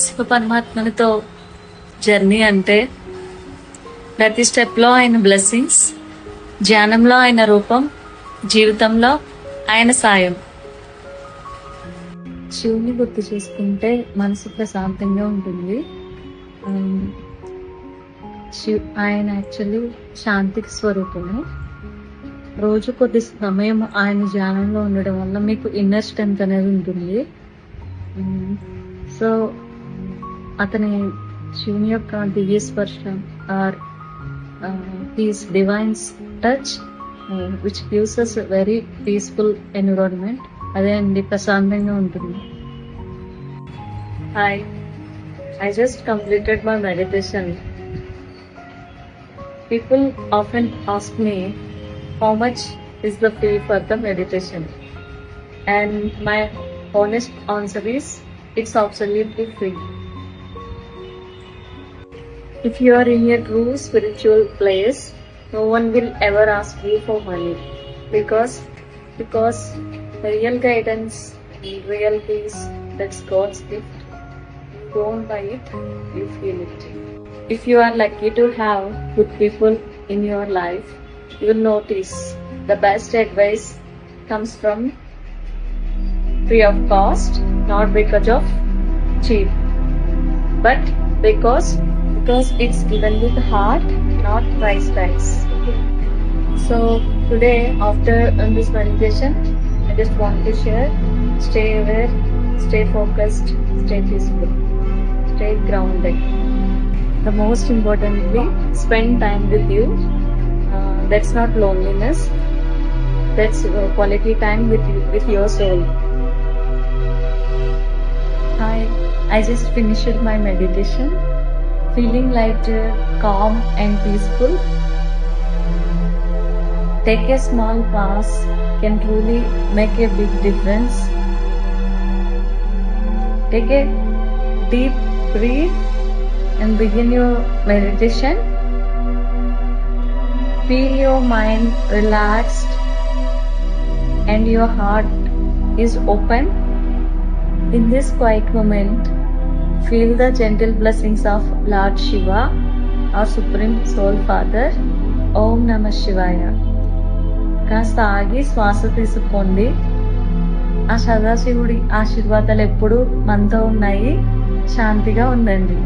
Shiva పరమాత్మలతో journey అంటే ప్రతి స్టెప్లో ఆయన బ్లెస్సింగ్స్, ధ్యానంలో ఆయన రూపం, జీవితంలో ఆయన సాయం. శివుని గుర్తు చేసుకుంటే మనసు ప్రశాంతంగా ఉంటుంది. ఆయన యాక్చువల్లీ శాంతికి స్వరూపము. రోజు కొద్ది సమయం ఆయన ధ్యానంలో ఉండడం వల్ల మీకు ఇన్నర్ స్ట్రెంత్ అనేది ఉంటుంది. సో అతని శివుని యొక్క దివ్య స్పర్శ are his divines touch which gives us very peaceful environment. అదే అండి, ప్రశాంతంగా ఉంటుంది. Hi, I just completed my meditation. People often ask me how much is the fee for the meditation, and my honest answer is it's absolutely free. If you are in a true spiritual place, no one will ever ask you for money, because real guidance, real peace, that's God's gift. Don't buy it, you feel it. If you are lucky to have good people in your life, you will notice the best advice comes from free of cost, not because of cheap, but because it's given with heart, not price tags. So today, after this meditation, I just want to share: stay aware, stay focused, stay peaceful, stay grounded. The most importantly, spend time with you. That's not loneliness, that's quality time with you, with your soul. Hi, I just finished my meditation, feeling lighter, calm and peaceful. Take a small pause can truly make a big difference. Take a deep breathe and begin your meditation. Feel your mind relaxed and your heart is open. In this quiet moment, feel the gentle blessings of Lord Shiva, our Supreme Soul Father. Om Namah Shivaya. కాస్త ఆగి శ్వాస తీసుకోండి. ఆ సదాశివుడి ఆశీర్వాదాలు ఎప్పుడూ మనతో ఉన్నాయి. శాంతిగా ఉండండి.